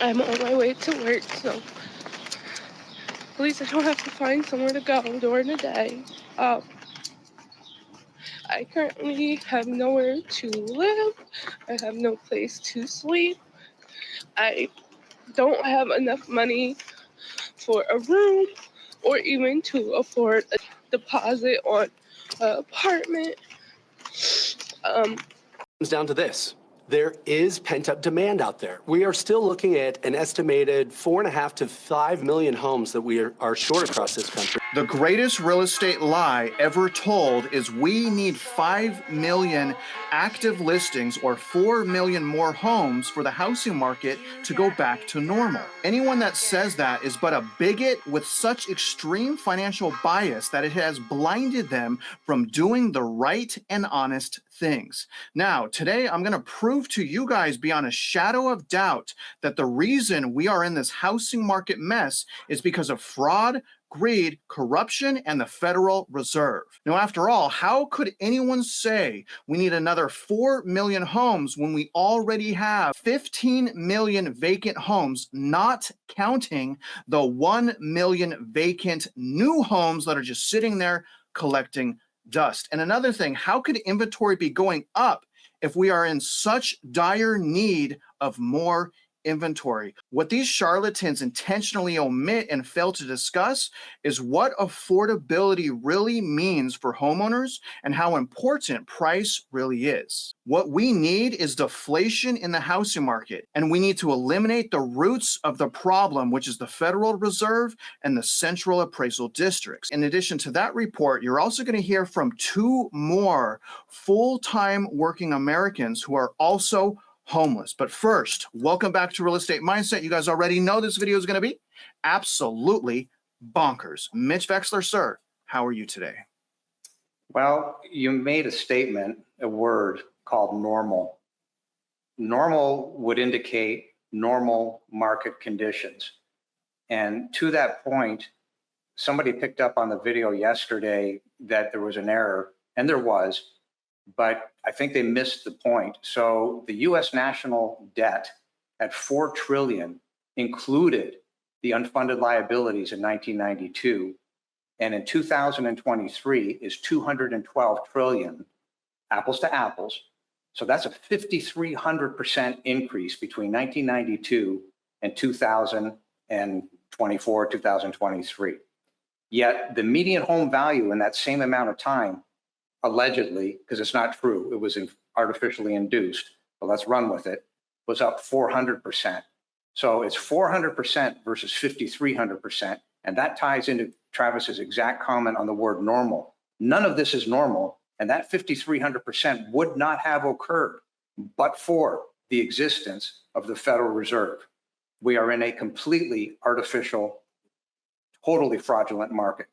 I'm on my way to work, so at least I don't have to find somewhere to go during the day. I currently have nowhere to live. I have no place to sleep. I don't have enough money for a room or even to afford a deposit on an apartment. Comes down to this. There is pent-up demand out there. We are still looking at an estimated 4.5 to 5 million homes that we are short across this country. The greatest real estate lie ever told is we need 5 million active listings or 4 million more homes for the housing market to go back to normal. Anyone that says that is but a bigot with such extreme financial bias that it has blinded them from doing the right and honest things. Now, today I'm going to prove to you guys beyond a shadow of doubt that the reason we are in this housing market mess is because of fraud, greed, corruption, and the Federal Reserve. Now, after all, how could anyone say we need another 4 million homes when we already have 15 million vacant homes, not counting the 1 million vacant new homes that are just sitting there collecting dust? And another thing, how could inventory be going up if we are in such dire need of more inventory? What these charlatans intentionally omit and fail to discuss is what affordability really means for homeowners and how important price really is. What we need is deflation in the housing market, and we need to eliminate the roots of the problem, which is the Federal Reserve and the central appraisal districts. In addition to that report, you're also going to hear from 2 more full-time working Americans who are also homeless. But first, welcome back to Real Estate Mindset. You guys already know this video is going to be absolutely bonkers. Mitch Vexler, sir, how are you today? Well, you made a statement, a word called normal. Normal would indicate normal market conditions. And to that point, somebody picked up on the video yesterday that there was an error, and there was, but I think they missed the point. So the US national debt at $4 trillion included the unfunded liabilities in 1992. And in 2023 is 212 trillion, apples to apples. So that's a 5,300% increase between 1992 and 2024, 2023. Yet the median home value in that same amount of time, allegedly, because it's not true, it was artificially induced, but let's run with it, was up 400%. So it's 400% versus 5,300%. And that ties into Travis's exact comment on the word normal. None of this is normal. And that 5,300% would not have occurred but for the existence of the Federal Reserve. We are in a completely artificial, totally fraudulent market.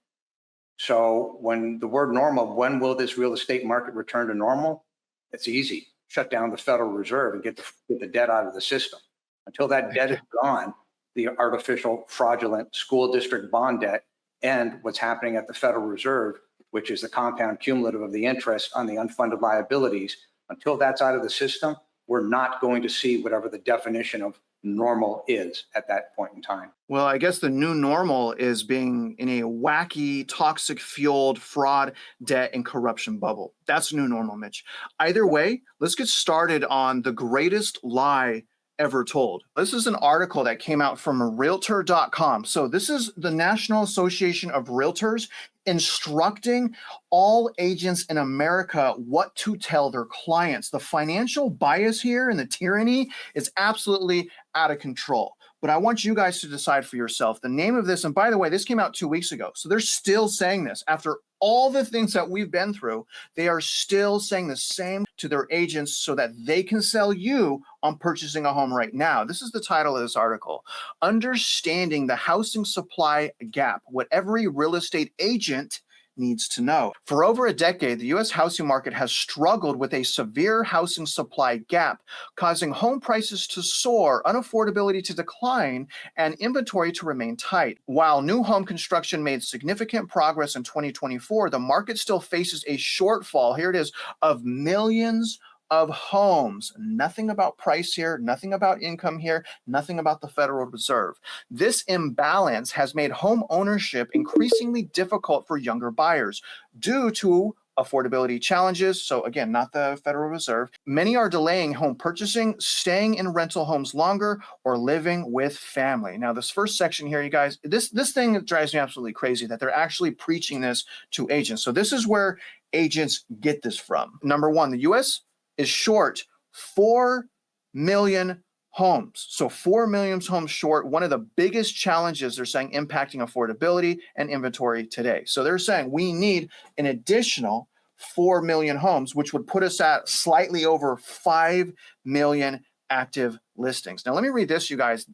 So when the word normal, when will this real estate market return to normal? It's easy. Shut down the Federal Reserve and get the debt out of the system. Until that debt is gone, the artificial, fraudulent school district bond debt and what's happening at the Federal Reserve, which is the compound cumulative of the interest on the unfunded liabilities, until that's out of the system, we're not going to see whatever the definition of normal is at that point in time. Well, I guess the new normal is being in a wacky, toxic fueled fraud, debt, and corruption bubble. That's new normal, Mitch. Either way, let's get started on the greatest lie ever told. This is an article that came out from Realtor.com. So this is the National Association of Realtors instructing all agents in America what to tell their clients. The financial bias here and the tyranny is absolutely out of control. But I want you guys to decide for yourself the name of this. And by the way, this came out 2 weeks ago. So they're still saying this. After all the things that we've been through, they are still saying the same to their agents so that they can sell you on purchasing a home right now. This is the title of this article: Understanding the Housing Supply Gap, What Every Real Estate Agent Needs to Know. For over a decade, the U.S. housing market has struggled with a severe housing supply gap, causing home prices to soar, unaffordability to decline, and inventory to remain tight. While new home construction made significant progress in 2024, the market still faces a shortfall, here it is, of millions of homes. Nothing about price here, nothing about income here, nothing about the Federal Reserve. This imbalance has made home ownership increasingly difficult for younger buyers due to affordability challenges. So again, not the Federal Reserve. Many are delaying home purchasing, staying in rental homes longer, or living with family. Now, this first section here, you guys, this thing drives me absolutely crazy that they're actually preaching this to agents. So this is where agents get this from. Number one, the U.S. is short 4 million homes. So 4 million homes short, one of the biggest challenges they're saying impacting affordability and inventory today. So they're saying we need an additional 4 million homes, which would put us at slightly over 5 million active listings. Now, let me read this, you guys,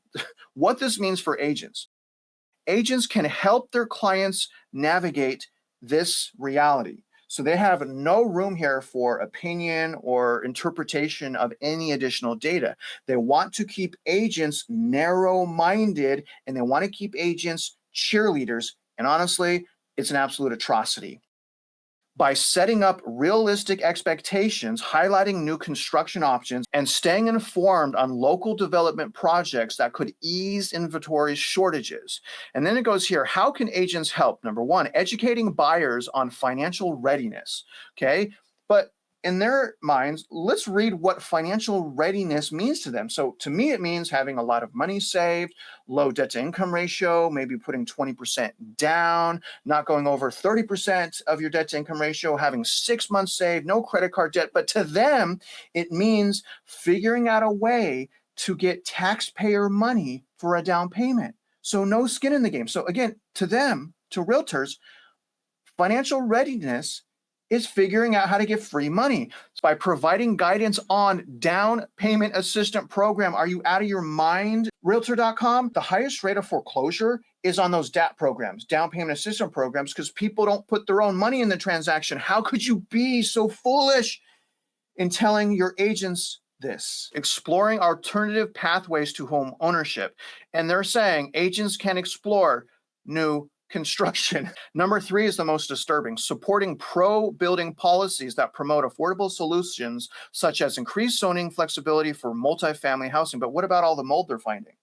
what this means for agents. Agents can help their clients navigate this reality. So they have no room here for opinion or interpretation of any additional data. They want to keep agents narrow-minded, and they want to keep agents cheerleaders. And honestly, it's an absolute atrocity. By setting up realistic expectations, highlighting new construction options, and staying informed on local development projects that could ease inventory shortages. And then it goes here, how can agents help? Number one, educating buyers on financial readiness, okay? But in their minds, let's read what financial readiness means to them. So to me, it means having a lot of money saved, low debt to income ratio, maybe putting 20% down, not going over 30% of your debt to income ratio, having 6 months saved, no credit card debt. But to them, it means figuring out a way to get taxpayer money for a down payment. So no skin in the game. So again, to them, to realtors, financial readiness is figuring out how to get free money. It's by providing guidance on down payment assistant program. Are you out of your mind? Realtor.com, the highest rate of foreclosure is on those DAP programs, down payment assistant programs, because people don't put their own money in the transaction. How could you be so foolish in telling your agents this? Exploring alternative pathways to home ownership. And they're saying agents can explore new construction. Number 3 is the most disturbing, supporting pro-building policies that promote affordable solutions, such as increased zoning flexibility for multifamily housing. But what about all the mold they're finding?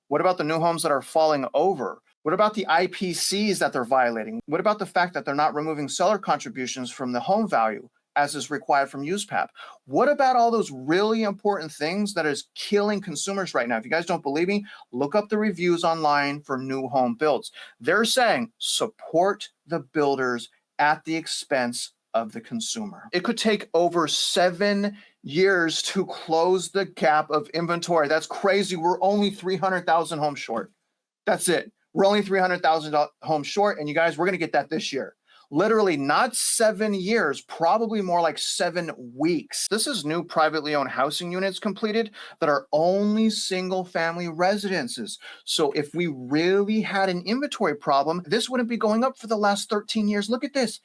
What about the new homes that are falling over? What about the IPCs that they're violating? What about the fact that they're not removing seller contributions from the home value, as is required from USPAP? What about all those really important things that is killing consumers right now? If you guys don't believe me, look up the reviews online for new home builds. They're saying support the builders at the expense of the consumer. It could take over 7 years to close the gap of inventory. That's crazy. We're only 300,000 homes short. That's it. We're only 300,000 homes short. And you guys, we're going to get that this year. Literally not 7 years, probably more like 7 weeks. This is new privately owned housing units completed that are only single family residences. So if we really had an inventory problem, this wouldn't be going up for the last 13 years. Look at this.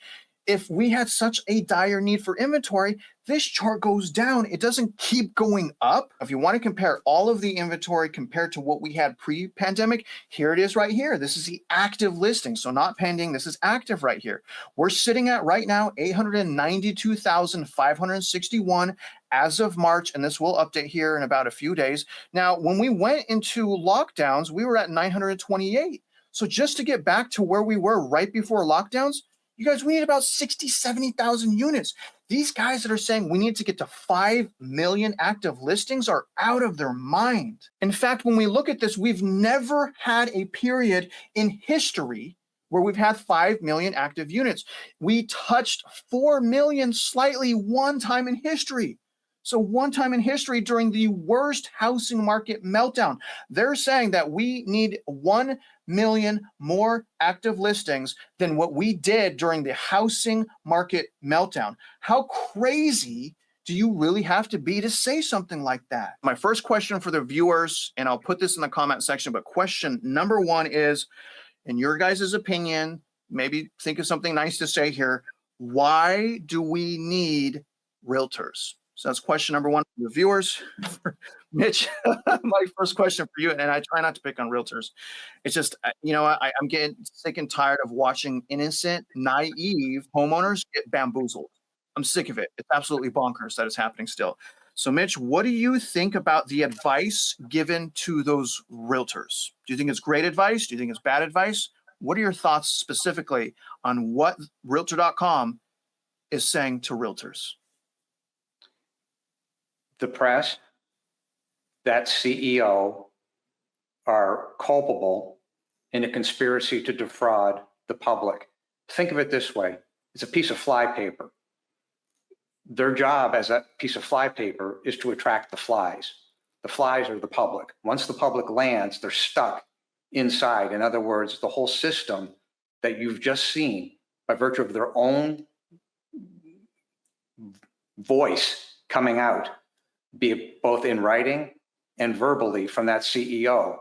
If we had such a dire need for inventory, this chart goes down. It doesn't keep going up. If you want to compare all of the inventory compared to what we had pre-pandemic, here it is right here. This is the active listing. So not pending, this is active right here. We're sitting at right now 892,561 as of March, and this will update here in about a few days. Now, when we went into lockdowns, we were at 928. So just to get back to where we were right before lockdowns, you guys, we need about 60, 70,000 units. These guys that are saying we need to get to 5 million active listings are out of their mind. In fact, when we look at this, we've never had a period in history where we've had 5 million active units. We touched 4 million slightly one time in history. So one time in history during the worst housing market meltdown. They're saying that we need 1 million more active listings than what we did during the housing market meltdown. How crazy do you really have to be to say something like that? My first question for the viewers, and I'll put this in the comment section, but question number 1 is, in your guys' opinion, maybe think of something nice to say here, why do we need realtors? So that's question number 1 for the viewers. Mitch, my first question for you, and I try not to pick on realtors. It's just, I'm getting sick and tired of watching innocent, naive homeowners get bamboozled. I'm sick of it. It's absolutely bonkers that it's happening still. So Mitch, what do you think about the advice given to those realtors? Do you think it's great advice? Do you think it's bad advice? What are your thoughts specifically on what Realtor.com is saying to realtors? The press, that CEO are culpable in a conspiracy to defraud the public. Think of it this way. It's a piece of flypaper. Their job as a piece of flypaper is to attract the flies. The flies are the public. Once the public lands, they're stuck inside. In other words, the whole system that you've just seen, by virtue of their own voice coming out, be it both in writing and verbally from that CEO,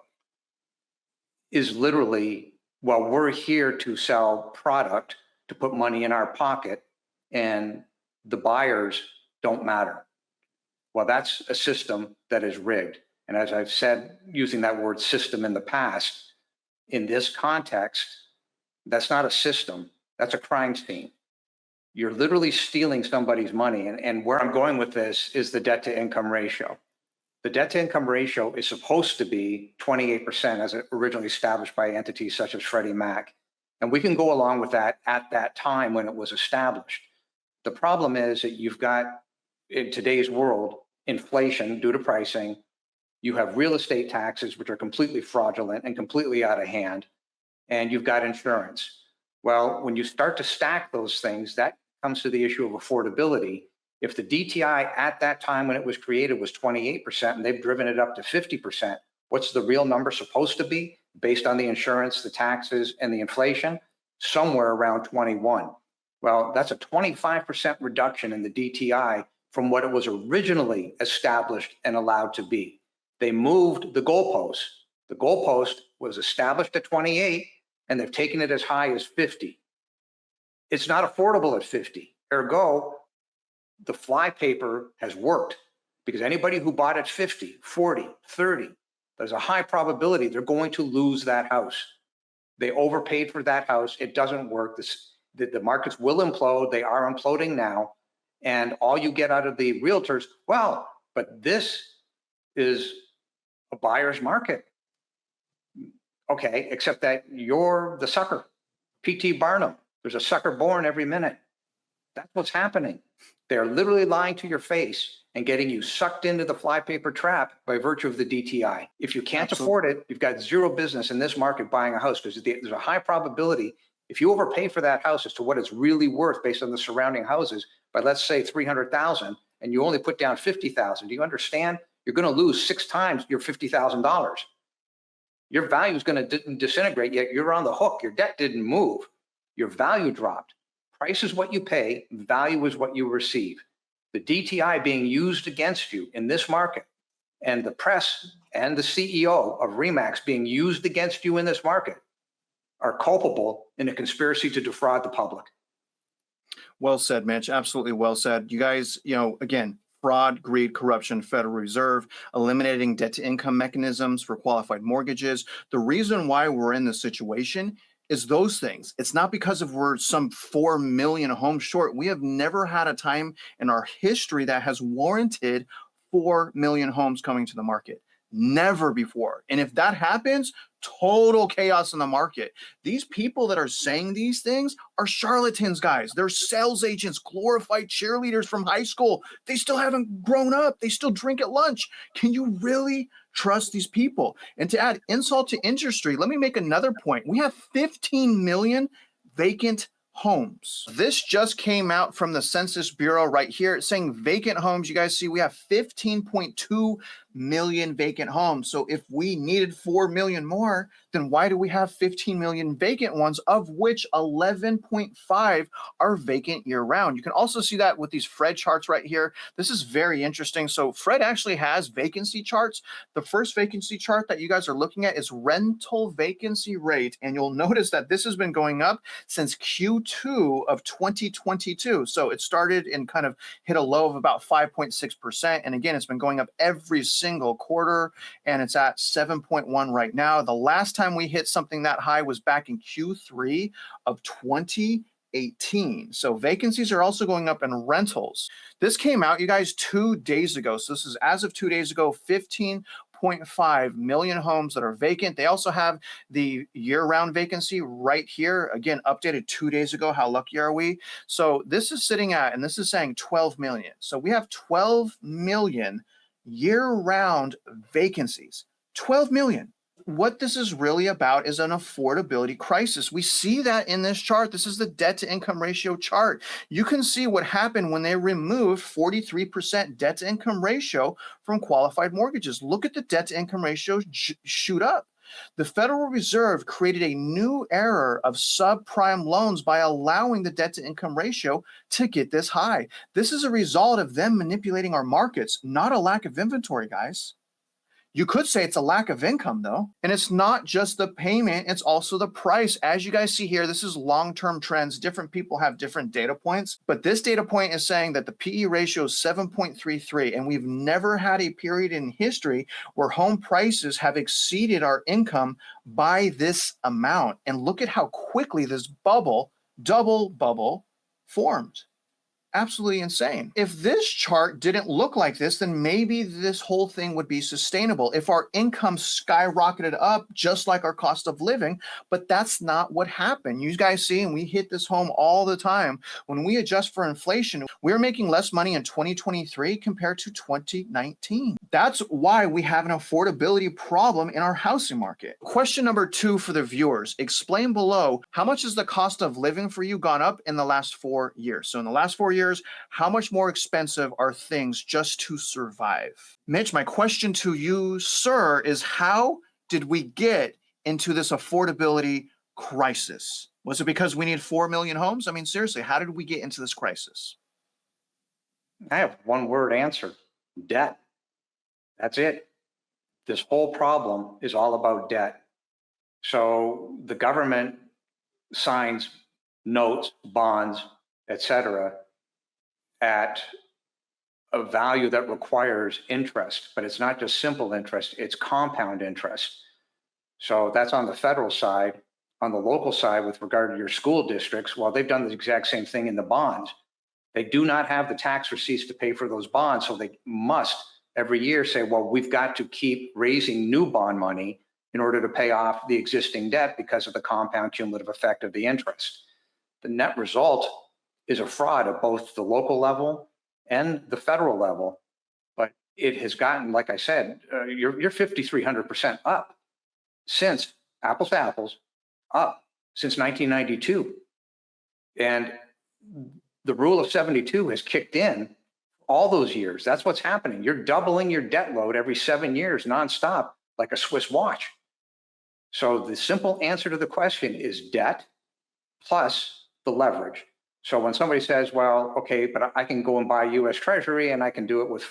is literally, well, we're here to sell product, to put money in our pocket, and the buyers don't matter. Well, that's a system that is rigged. And as I've said, using that word system in the past, in this context, that's not a system, that's a crime scene. You're literally stealing somebody's money. And where I'm going with this is the debt to income ratio. The debt to income ratio is supposed to be 28% as originally established by entities such as Freddie Mac. And we can go along with that at that time when it was established. The problem is that you've got, in today's world, inflation due to pricing. You have real estate taxes, which are completely fraudulent and completely out of hand. And you've got insurance. Well, when you start to stack those things, that comes to the issue of affordability. If the DTI at that time when it was created was 28% and they've driven it up to 50%, what's the real number supposed to be based on the insurance, the taxes, and the inflation? Somewhere around 21. Well, that's a 25% reduction in the DTI from what it was originally established and allowed to be. They moved the goalpost. The goalpost was established at 28 and they've taken it as high as 50. It's not affordable at 50. Ergo, the flypaper has worked because anybody who bought at 50, 40, 30, there's a high probability they're going to lose that house. They overpaid for that house. It doesn't work. The markets will implode. They are imploding now. And all you get out of the realtors, well, but this is a buyer's market. Okay, except that you're the sucker. P.T. Barnum, there's a sucker born every minute. That's what's happening. They're literally lying to your face and getting you sucked into the flypaper trap by virtue of the DTI. If you can't afford it, you've got zero business in this market buying a house because there's a high probability if you overpay for that house as to what it's really worth based on the surrounding houses by, let's say, $300,000, and you only put down $50,000. Do you understand? You're going to lose 6 times your $50,000. Your value is going to disintegrate, yet you're on the hook. Your debt didn't move. Your value dropped. Price is what you pay. Value is what you receive. The DTI being used against you in this market, and the press and the CEO of RE/MAX being used against you in this market, are culpable in a conspiracy to defraud the public. Well said, Mitch. Absolutely well said. You guys, again, fraud, greed, corruption, Federal Reserve, eliminating debt to income mechanisms for qualified mortgages. The reason why we're in this situation is those things. It's not because of we're some 4 million homes short. We have never had a time in our history that has warranted 4 million homes coming to the market. Never before. And if that happens, total chaos in the market. These people that are saying these things are charlatans, guys. They're sales agents, glorified cheerleaders from high school. They still haven't grown up. They still drink at lunch. Can you really trust these people? And to add insult to injury, let me make another point. We have 15 million vacant homes. This just came out from the Census Bureau right here. It's saying vacant homes. You guys see we have 15.2 million vacant homes. So if we needed 4 million more, then why do we have 15 million vacant ones, of which 11.5 are vacant year round? You can also see that with these Fred charts right here. This is very interesting. So Fred actually has vacancy charts. The first vacancy chart that you guys are looking at is rental vacancy rate. And you'll notice that this has been going up since Q2 of 2022. So it started and kind of hit a low of about 5.6%. And again, it's been going up every single quarter, and it's at 7.1 right now. The last time we hit something that high was back in Q3 of 2018. 2018. So vacancies are also going up in rentals. This came out, you guys, 2 days ago. So this is as of 2 days ago, 15.5 million homes that are vacant. They also have the year-round vacancy right here. Again, updated 2 days ago. How lucky are we? So this is sitting at, and this is saying 12 million. So we have 12 million year-round vacancies. 12 million. What this is really about is an affordability crisis. We see that in this chart. This is the debt to income ratio chart. You can see what happened when they removed 43% debt to income ratio from qualified mortgages. Look at the debt to income ratio shoot up. The Federal Reserve created a new era of subprime loans by allowing the debt to income ratio to get this high. This is a result of them manipulating our markets, not a lack of inventory, guys. You could say it's a lack of income, though. And it's not just the payment, it's also the price. As you guys see here, this is long-term trends. Different people have different data points, but this data point is saying that the PE ratio is 7.33, and we've never had a period in history where home prices have exceeded our income by this amount. And look at how quickly this double bubble formed. Absolutely insane. If this chart didn't look like this, then maybe this whole thing would be sustainable if our income skyrocketed up just like our cost of living, but that's not what happened. You guys see, and we hit this home all the time, when we adjust for inflation, we're making less money in 2023 compared to 2019. That's why we have an affordability problem in our housing market. Question number 2 for the viewers. Explain below, how much has the cost of living for you gone up in the last 4 years? So in the last 4 years, how much more expensive are things just to survive? Mitch, my question to you, sir, is how did we get into this affordability crisis? Was it because we need 4 million homes? I mean, seriously, how did we get into this crisis? I have one word answer: debt. That's it. This whole problem is all about debt. So the government signs notes, bonds, etc., at a value that requires interest, but it's not just simple interest, it's compound interest. So that's on the federal side. On the local side, with regard to your school districts, well, they've done the exact same thing in the bonds. They do not have the tax receipts to pay for those bonds, so they must every year say, well, we've got to keep raising new bond money in order to pay off the existing debt because of the compound cumulative effect of the interest. The net result is a fraud at both the local level and the federal level, but it has gotten, like I said, you're 5,300% up since, apples to apples, up since 1992. And the rule of 72 has kicked in all those years. That's what's happening. You're doubling your debt load every 7 years, nonstop, like a Swiss watch. So the simple answer to the question is debt plus the leverage. So when somebody says, well, okay, but I can go and buy US Treasury and I can do it with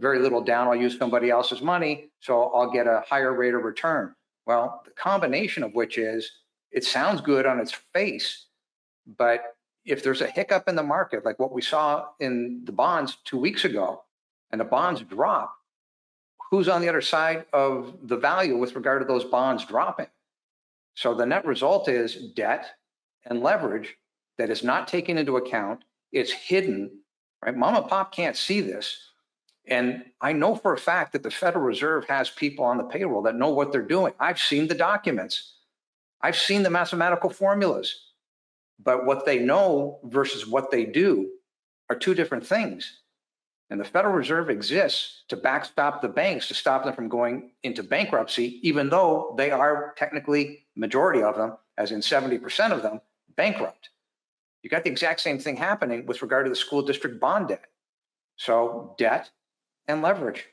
very little down, I'll use somebody else's money, so I'll get a higher rate of return. Well, the combination of which is, it sounds good on its face, but if there's a hiccup in the market, like what we saw in the bonds 2 weeks ago, and the bonds drop, who's on the other side of the value with regard to those bonds dropping? So the net result is debt and leverage that is not taken into account. It's hidden, right? Mom and pop can't see this. And I know for a fact that the Federal Reserve has people on the payroll that know what they're doing. I've seen the documents. I've seen the mathematical formulas. But what they know versus what they do are two different things. And the Federal Reserve exists to backstop the banks, to stop them from going into bankruptcy, even though they are technically, majority of them, as in 70% of them, bankrupt. You got the exact same thing happening with regard to the school district bond debt. So debt and leverage.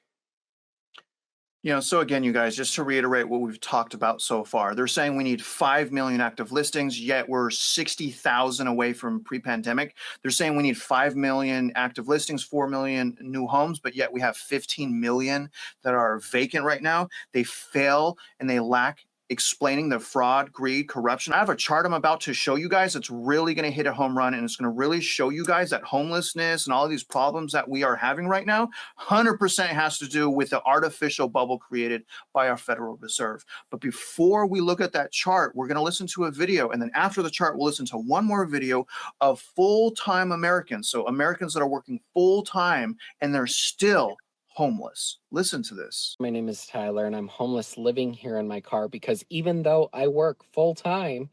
You know, so again, you guys, just to reiterate what we've talked about so far, they're saying we need 5 million active listings, yet we're 60,000 away from pre-pandemic. They're saying we need 5 million active listings, 4 million new homes, but yet we have 15 million that are vacant right now. They fail and they lack explaining the fraud, greed, corruption. I have a chart I'm about to show you guys. It's really going to hit a home run, and it's going to really show you guys that homelessness and all of these problems that we are having right now, 100% has to do with the artificial bubble created by our Federal Reserve. But before we look at that chart, we're going to listen to a video, and then after the chart, we'll listen to one more video of full-time Americans. So Americans that are working full-time and they're still homeless. Listen to this. My name is Tyler, and I'm homeless living here in my car because even though I work full time,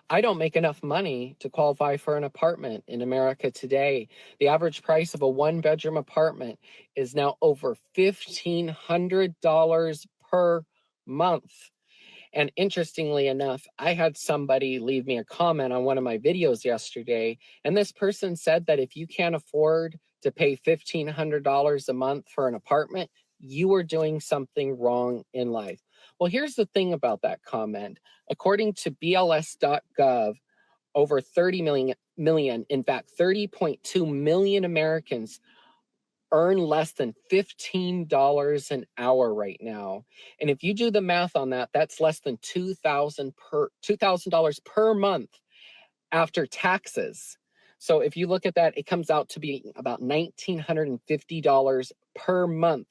I don't make enough money to qualify for an apartment in America today. The average price of a one-bedroom apartment is now over $1,500 per month. And interestingly enough, I had somebody leave me a comment on one of my videos yesterday, and this person said that if you can't afford to pay $1,500 a month for an apartment, you are doing something wrong in life. Well, here's the thing about that comment. According to BLS.gov, over 30 million, in fact, 30.2 million Americans earn less than $15 an hour right now. And if you do the math on that, that's less than $2,000 per month after taxes. So if you look at that, it comes out to be about $1,950 per month.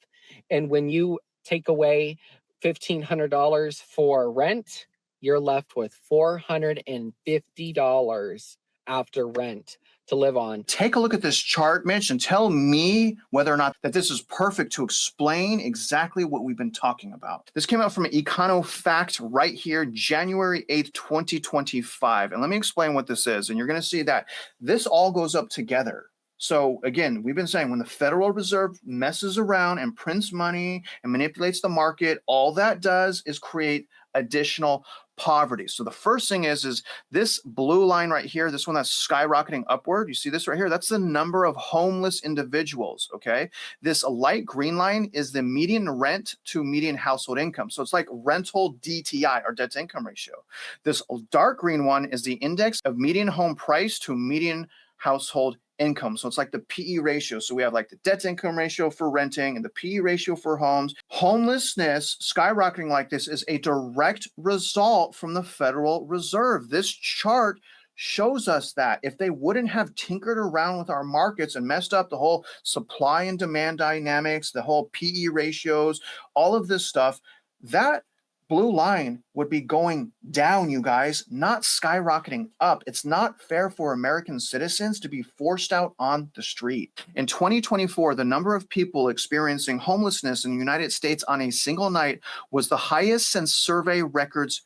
And when you take away $1,500 for rent, you're left with $450 after rent to live on. Take a look at this chart, Mitch, and tell me whether or not that this is perfect to explain exactly what we've been talking about. This came out from EconoFact right here, January 8th, 2025. And let me explain what this is. And you're going to see that this all goes up together. So again, we've been saying when the Federal Reserve messes around and prints money and manipulates the market, all that does is create additional poverty. So the first thing is this blue line right here, this one that's skyrocketing upward. You see this right here? That's the number of homeless individuals, okay? This light green line is the median rent to median household income. So it's like rental DTI, or debt to income ratio. This dark green one is the index of median home price to median household income. So it's like the PE ratio. So we have like the debt to income ratio for renting and the PE ratio for homes. Homelessness skyrocketing like this is a direct result from the Federal Reserve. This chart shows us that if they wouldn't have tinkered around with our markets and messed up the whole supply and demand dynamics, the whole PE ratios, all of this stuff, that blue line would be going down, you guys, not skyrocketing up. It's not fair for American citizens to be forced out on the street. In 2024, the number of people experiencing homelessness in the United States on a single night was the highest since survey records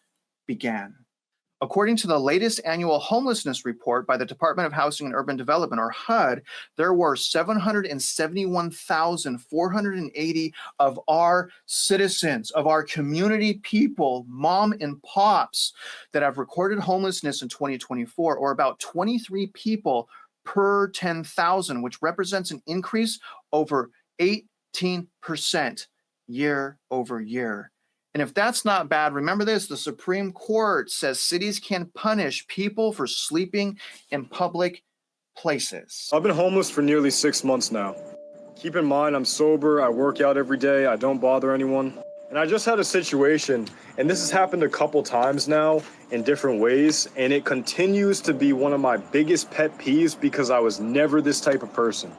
began. According to the latest annual homelessness report by the Department of Housing and Urban Development, or HUD, there were 771,480 of our citizens, of our community people, mom and pops, that have recorded homelessness in 2024, or about 23 people per 10,000, which represents an increase over 18% year over year. And if that's not bad, remember this, the Supreme Court says cities can punish people for sleeping in public places. I've been homeless for nearly 6 months now. Keep in mind, I'm sober, I work out every day, I don't bother anyone. And I just had a situation, and this has happened a couple times now in different ways, and it continues to be one of my biggest pet peeves because I was never this type of person.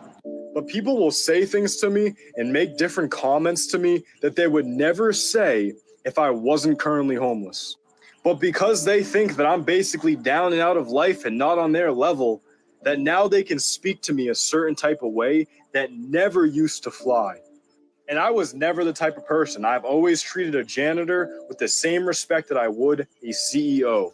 But people will say things to me and make different comments to me that they would never say if I wasn't currently homeless. But because they think that I'm basically down and out of life and not on their level, that now they can speak to me a certain type of way that never used to fly. And I was never the type of person. I've always treated a janitor with the same respect that I would a CEO.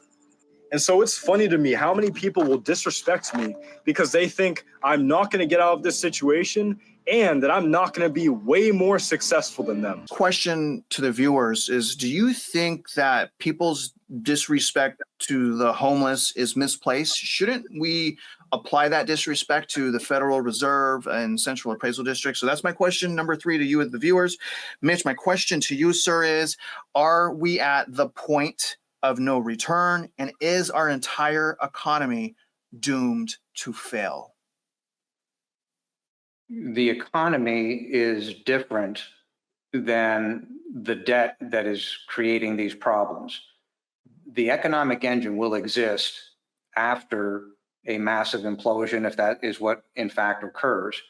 And so it's funny to me how many people will disrespect me because they think I'm not going to get out of this situation and that I'm not going to be way more successful than them. Question to the viewers is, do you think that people's disrespect to the homeless is misplaced? Shouldn't we apply that disrespect to the Federal Reserve and Central Appraisal District? So that's my question number 3 to you, the viewers. Mitch, my question to you, sir, is, are we at the point of no return, and is our entire economy doomed to fail? The economy is different than the debt that is creating these problems. the economic engine will exist after a massive implosion, if that is what in fact occurs.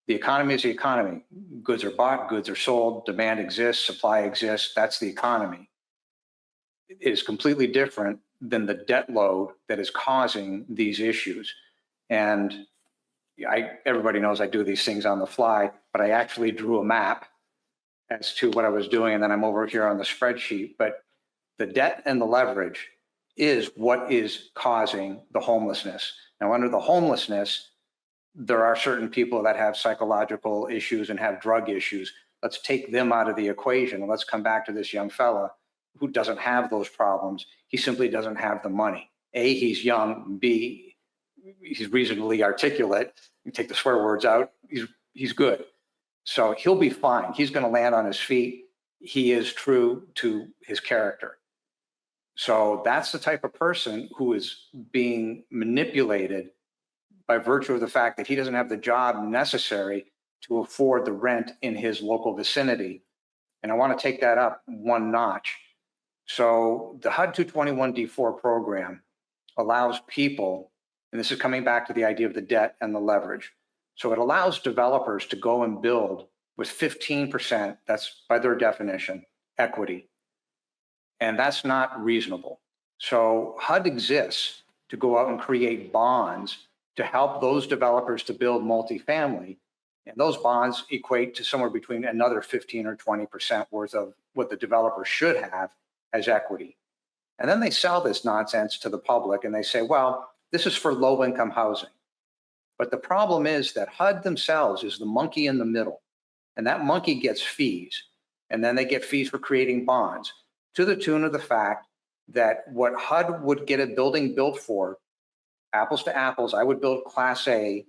The economy is the economy. Goods are bought, goods are sold, demand exists, supply exists. That's the economy. It is completely different than the debt load that is causing these issues. And everybody knows I do these things on the fly, but I actually drew a map as to what I was doing. And then I'm over here on the spreadsheet. But the debt and the leverage is what is causing the homelessness. Now, under the homelessness, there are certain people that have psychological issues and have drug issues. Let's take them out of the equation. And let's come back to this young fella who doesn't have those problems. He simply doesn't have the money. A, he's young. B, he's reasonably articulate. You take the swear words out, he's good. So he'll be fine. He's going to land on his feet. He is true to his character. So that's the type of person who is being manipulated by virtue of the fact that he doesn't have the job necessary to afford the rent in his local vicinity. And I want to take that up one notch. So the HUD 221D4 program allows people, and this is coming back to the idea of the debt and the leverage. So it allows developers to go and build with 15%, that's by their definition, equity. And that's not reasonable. So HUD exists to go out and create bonds to help those developers to build multifamily. And those bonds equate to somewhere between another 15 or 20% worth of what the developer should have as equity. And then they sell this nonsense to the public and they say, well, this is for low income housing. But the problem is that HUD themselves is the monkey in the middle. And that monkey gets fees. And then they get fees for creating bonds to the tune of the fact that what HUD would get a building built for, apples to apples, I would build Class A.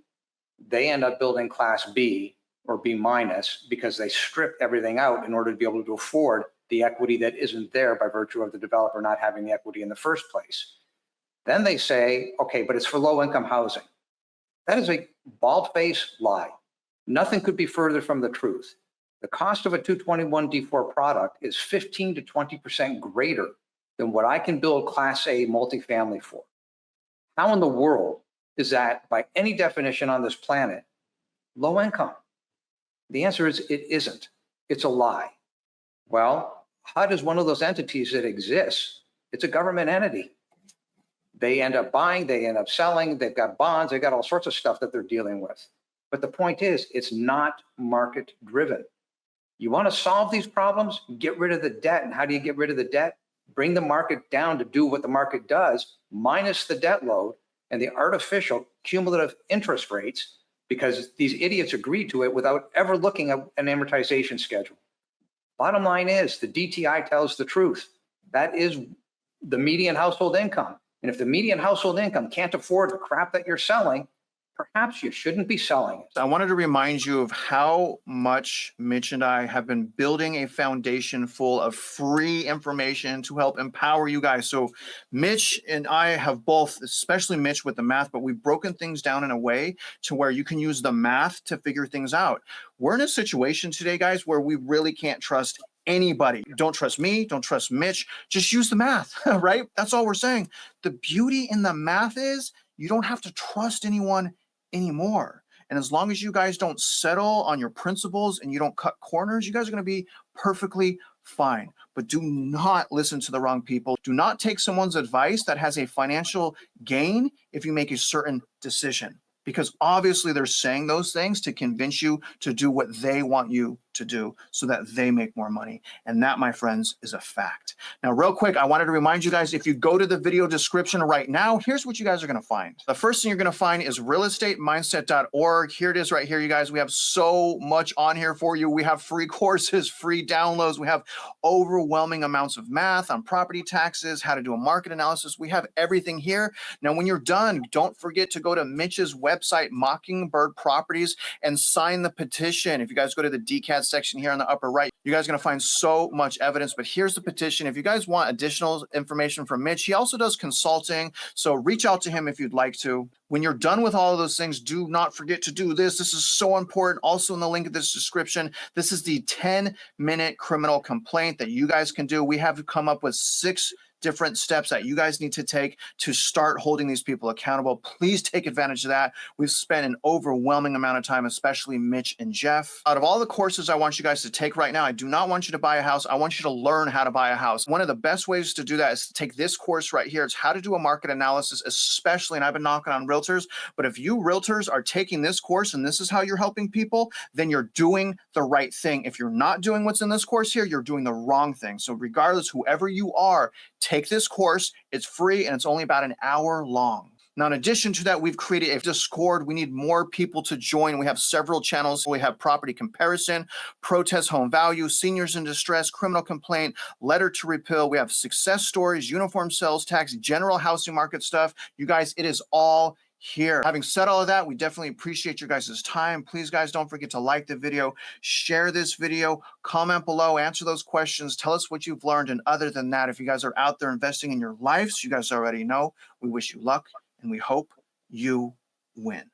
They end up building Class B or B minus because they strip everything out in order to be able to afford the equity that isn't there by virtue of the developer not having the equity in the first place. Then they say, okay, but it's for low income housing. That is a bald-faced lie. Nothing could be further from the truth. The cost of a 221D4 product is 15 to 20% greater than what I can build Class A multifamily for. How in the world is that, by any definition on this planet, low income? The answer is it isn't. It's a lie. Well, HUD is one of those entities that exists. It's a government entity. They end up buying, they end up selling, they've got bonds, they've got all sorts of stuff that they're dealing with. But the point is, it's not market driven. You want to solve these problems, get rid of the debt. And how do you get rid of the debt? Bring the market down to do what the market does, minus the debt load and the artificial cumulative interest rates, because these idiots agreed to it without ever looking at an amortization schedule. Bottom line is, the DTI tells the truth. That is the median household income. And if the median household income can't afford the crap that you're selling, perhaps you shouldn't be selling it. I wanted to remind you of how much Mitch and I have been building a foundation full of free information to help empower you guys. So Mitch and I have both, especially Mitch with the math, but we've broken things down in a way to where you can use the math to figure things out. We're in a situation today, guys, where we really can't trust anybody. Don't trust me. Don't trust Mitch. Just use the math, right? That's all we're saying. The beauty in the math is you don't have to trust anyone anymore. And as long as you guys don't settle on your principles and you don't cut corners, you guys are going to be perfectly fine. But do not listen to the wrong people. Do not take someone's advice that has a financial gain if you make a certain decision, because obviously they're saying those things to convince you to do what they want you to do so that they make more money. And that, my friends, is a fact. Now, real quick, I wanted to remind you guys, if you go to the video description right now, here's what you guys are going to find. The first thing you're going to find is realestatemindset.org. Here it is right here, you guys. We have so much on here for you. We have free courses, free downloads. We have overwhelming amounts of math on property taxes, how to do a market analysis. We have everything here. Now, when you're done, don't forget to go to Mitch's website, Mockingbird Properties, and sign the petition. If you guys go to the DCAT section here on the upper right, you guys are going to find so much evidence. But here's the petition. If you guys want additional information from Mitch, he also does consulting. So reach out to him if you'd like to. When you're done with all of those things, do not forget to do this. This is so important. Also in the link of this description, this is the 10-minute criminal complaint that you guys can do. We have come up with 6 different steps that you guys need to take to start holding these people accountable. Please take advantage of that. We've spent an overwhelming amount of time, especially Mitch and Jeff. Out of all the courses I want you guys to take right now, I do not want you to buy a house. I want you to learn how to buy a house. One of the best ways to do that is to take this course right here. It's how to do a market analysis, especially, and I've been knocking on realtors, but if you realtors are taking this course and this is how you're helping people, then you're doing the right thing. If you're not doing what's in this course here, you're doing the wrong thing. So regardless, whoever you are, take this course. It's free and it's only about an hour long. Now, in addition to that, we've created a Discord. We need more people to join. We have several channels. We have property comparison, protest home value, seniors in distress, criminal complaint, letter to repeal. We have success stories, uniform sales tax, general housing market stuff. You guys, it is all here. Having said all of that, we definitely appreciate your guys' time. Please, guys, don't forget to like the video, share this video, comment below, answer those questions, tell us what you've learned. And other than that, if you guys are out there investing in your lives, you guys already know, we wish you luck and we hope you win.